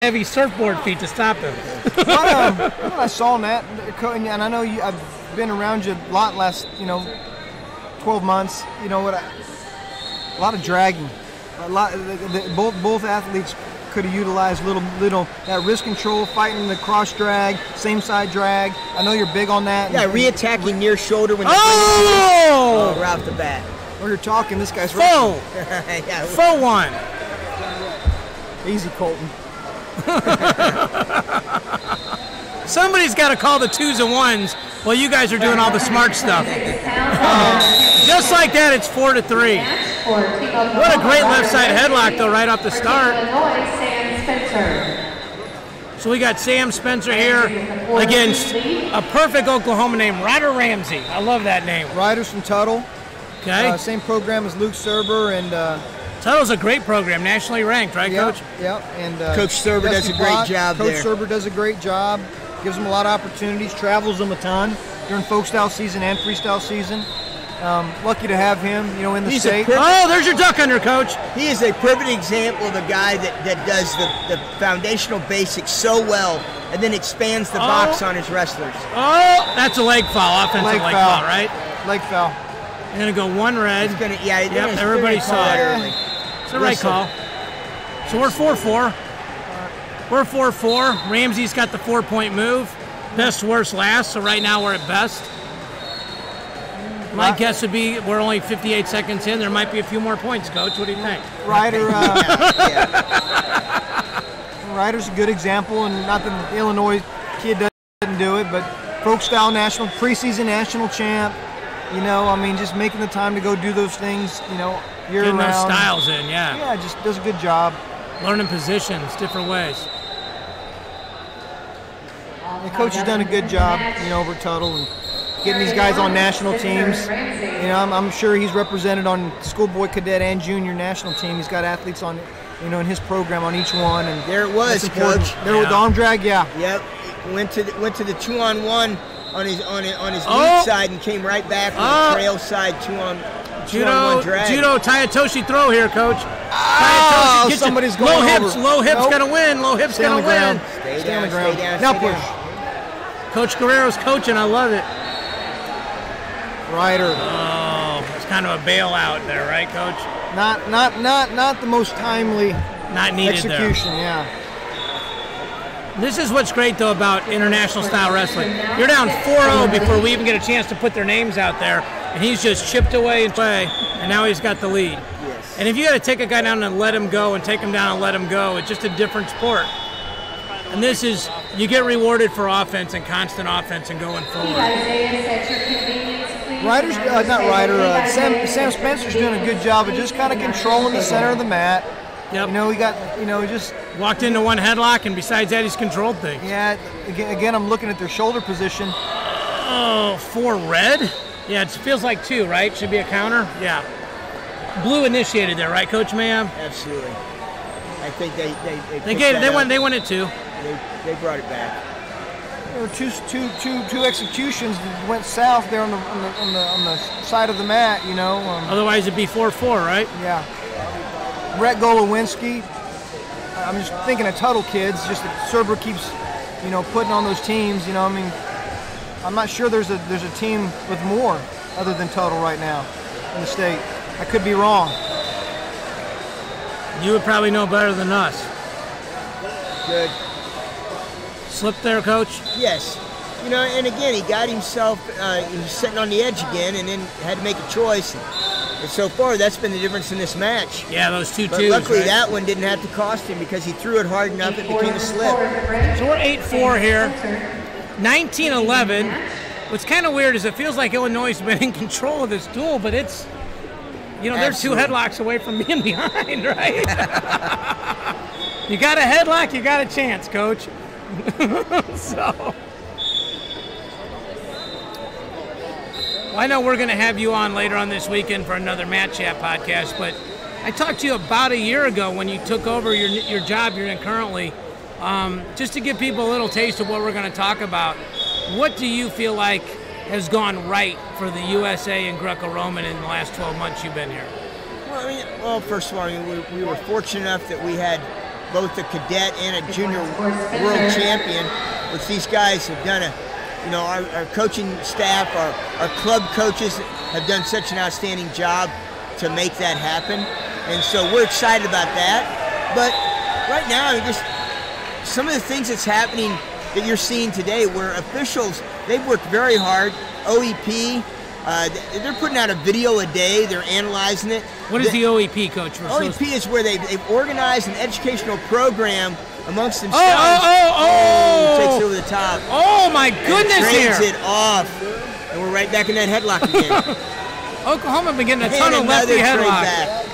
heavy surfboard feet to stop him. When I saw that, and I know I've been around you a lot last, 12 months. A lot of dragging. Both athletes could have utilized little that wrist control, fighting the cross drag, same side drag. I know you're big on that. Yeah, re-attacking near shoulder when you're right off the bat. While you're talking, this guy's Full. Yeah. Full one. Easy, Colton. Somebody's got to call the 2s and 1s while you guys are doing all the smart stuff. Just like that, it's 4-3. What a great left side headlock, though, right off the start. So we got Sam Spencer here against a perfect Oklahoma name, Ryder Ramsey. I love that name. Ryder's from Tuttle. Okay. Same program as Luke Serber and. Tuttle's a great program, nationally ranked, right, Coach? Yeah, and Coach Serber does a great job there. Coach Serber does a great job, gives them a lot of opportunities, travels them a ton during folk style season and freestyle season. Lucky to have him, in the state. There's your duck under, Coach. He is a perfect example of a guy that does the foundational basics so well and then expands the box on his wrestlers. Oh, that's a leg foul, offensive leg foul, right? Leg foul. You're going to go one red. Everybody saw it early. It's the right call. So we're 4-4. We're 4-4. Ramsey's got the 4-point move. Best, worst, last. So right now we're at best. My guess would be we're only 58 seconds in. There might be a few more points, Coach. What do you think? Ryder's a good example, and not that the Illinois kid doesn't do it, but folk style national, preseason national champ. Just making the time to go do those things, year Getting round. those styles in, yeah. Yeah, just does a good job. Learning positions, different ways. The coach has done a good job, over at Tuttle and getting these guys on national teams. I'm sure he's represented on schoolboy, cadet, and junior national team. He's got athletes on, in his program on each one. And there it was, Coach. There with the arm drag, yeah. Yep. Went to the 2-on-1 on his lead side and came right back with the trail side 2-on-1 drag. Judo Tayatoshi throw here, Coach. Somebody's going over. Low hips gonna win. Low hips gonna win. Stay on the ground. Now push. Coach Guerrero's coaching. I love it. Ryder. Oh, it's kind of a bailout there, right, Coach? Not the most timely. Not needed execution. There. Yeah. This is what's great, though, about international style wrestling. You're down 4-0 before we even get a chance to put their names out there, and he's just chipped away and now he's got the lead. Yes. And if you got to take a guy down and let him go and take him down and let him go, it's just a different sport. And this is, you get rewarded for offense and constant offense and going forward. Sam Spencer's doing a good job of just kind of controlling the center of the mat. Yep. Just walked into one headlock, and besides that, he's controlled things. Yeah. Again, I'm looking at their shoulder position. 4 red. Yeah, it feels like 2, right? Should be a counter. Yeah. Blue initiated there, right, Coach Mayhem? Absolutely. I think they went at 2. They brought it back. There were two executions that went south there on the side of the mat. Otherwise, it'd be 4-4, right? Yeah. Brett Golowinski. I'm just thinking of Tuttle kids. Just that Serber keeps, putting on those teams. I'm not sure there's a team with more other than Tuttle right now in the state. I could be wrong. You would probably know better than us. Good. Slip there, Coach? Yes. And again, he got himself, he was sitting on the edge again and then had to make a choice. And so far, that's been the difference in this match. Yeah, those 2-2s. But luckily, that one didn't have to cost him because he threw it hard enough it became a slip. So we're 8-4 here. 19-11. What's kind of weird is it feels like Illinois has been in control of this duel, but it's, they're 2 headlocks away from being behind, right? You got a headlock, you got a chance, Coach. So. I know we're going to have you on later on this weekend for another Mat Chat podcast, but I talked to you about a year ago when you took over your job you're in currently, just to give people a little taste of what we're going to talk about. What do you feel like has gone right for the USA and Greco-Roman in the last 12 months you've been here? Well, first of all, we were fortunate enough that we had both a cadet and a junior world champion, which these guys have done our coaching staff, our club coaches have done such an outstanding job to make that happen. And so we're excited about that. But right now, just some of the things that's happening that you're seeing today where officials, they've worked very hard. OEP, they're putting out a video a day. They're analyzing it. What is the OEP, Coach? OEP is where they've organized an educational program amongst themselves. Takes it over the top. Oh, my goodness, here. Trades it off. And we're right back in that headlock again. Oklahoma been getting a ton of lefty headlocks.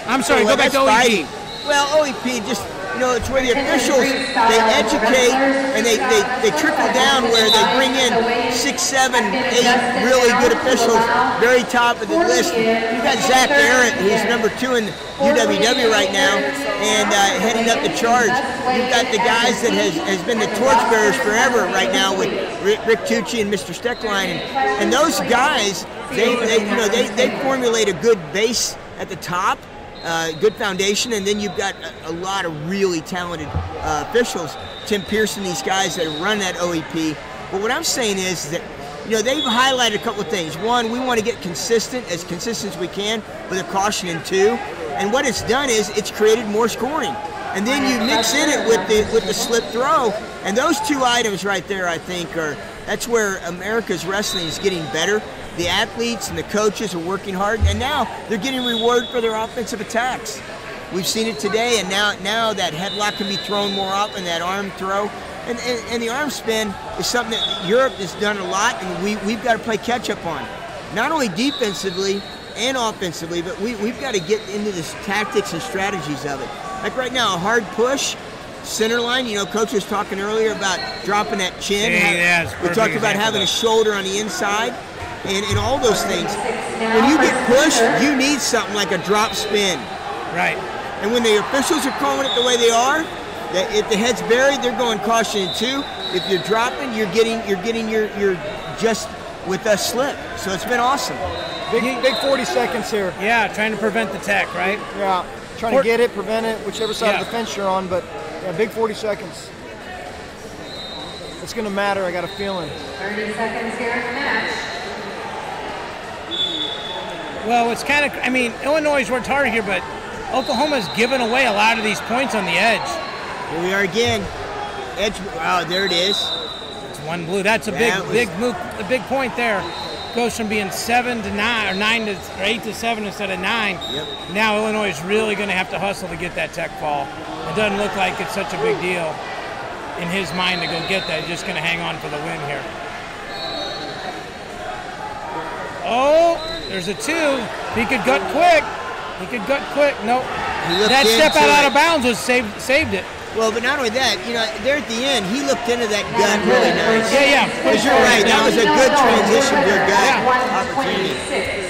I'm sorry, go back to OEP. Well, OEP just, it's where the officials, they educate and they trickle down where they bring in 6, 7, 8 really good officials, very top of the list. You've got Zach Arrett, who's number 2 in UWW right now, and heading up the charge. You've got the guys that has been the torchbearers forever right now with Rick Tucci and Mr. Steckline. And those guys, they formulate a good base at the top. Good foundation, and then you've got a lot of really talented officials. Tim Pearson, these guys that run that OEP. But what I'm saying is that, they've highlighted a couple of things. One, we want to get consistent as we can with a caution in 2. And what it's done is it's created more scoring. And then you mix in it with the slip throw, and those 2 items right there, I think, that's where America's wrestling is getting better. The athletes and the coaches are working hard, and now they're getting rewarded for their offensive attacks. We've seen it today, and now that headlock can be thrown more often, that arm throw. And the arm spin is something that Europe has done a lot, and we've got to play catch-up on. Not only defensively and offensively, but we've got to get into the tactics and strategies of it. Like right now, a hard push, center line, Coach was talking earlier about dropping that chin. We talked about having a shoulder on the inside. And all those things. When you get pushed, you need something like a drop spin. Right. And when the officials are calling it the way they are, if the head's buried, they're going caution in 2. If you're dropping, you're getting your just with a slip. So it's been awesome. Big 40 seconds here. Yeah, trying to prevent the tech, right? Yeah, trying to get it, prevent it, whichever side of the fence you're on. But yeah, big 40 seconds. It's going to matter. I got a feeling. 30 seconds here in the match. Well, it's kind of, Illinois worked hard here, but Oklahoma's given away a lot of these points on the edge. Here we are again. Edge, wow, there it is. It's 1 blue. That's a big move, a big point there. Goes from being 7 to 9, or 8 to 7 instead of 9. Yep. Now Illinois is really going to have to hustle to get that tech fall. It doesn't look like it's such a big deal in his mind to go get that. He's just going to hang on for the win here. Oh, there's a 2. He could gut quick. Nope. That step out of bounds was saved it. Well, but not only that, there at the end, he looked into that gut really nice. Yeah. Because you're right, that was a good transition to a gut opportunity.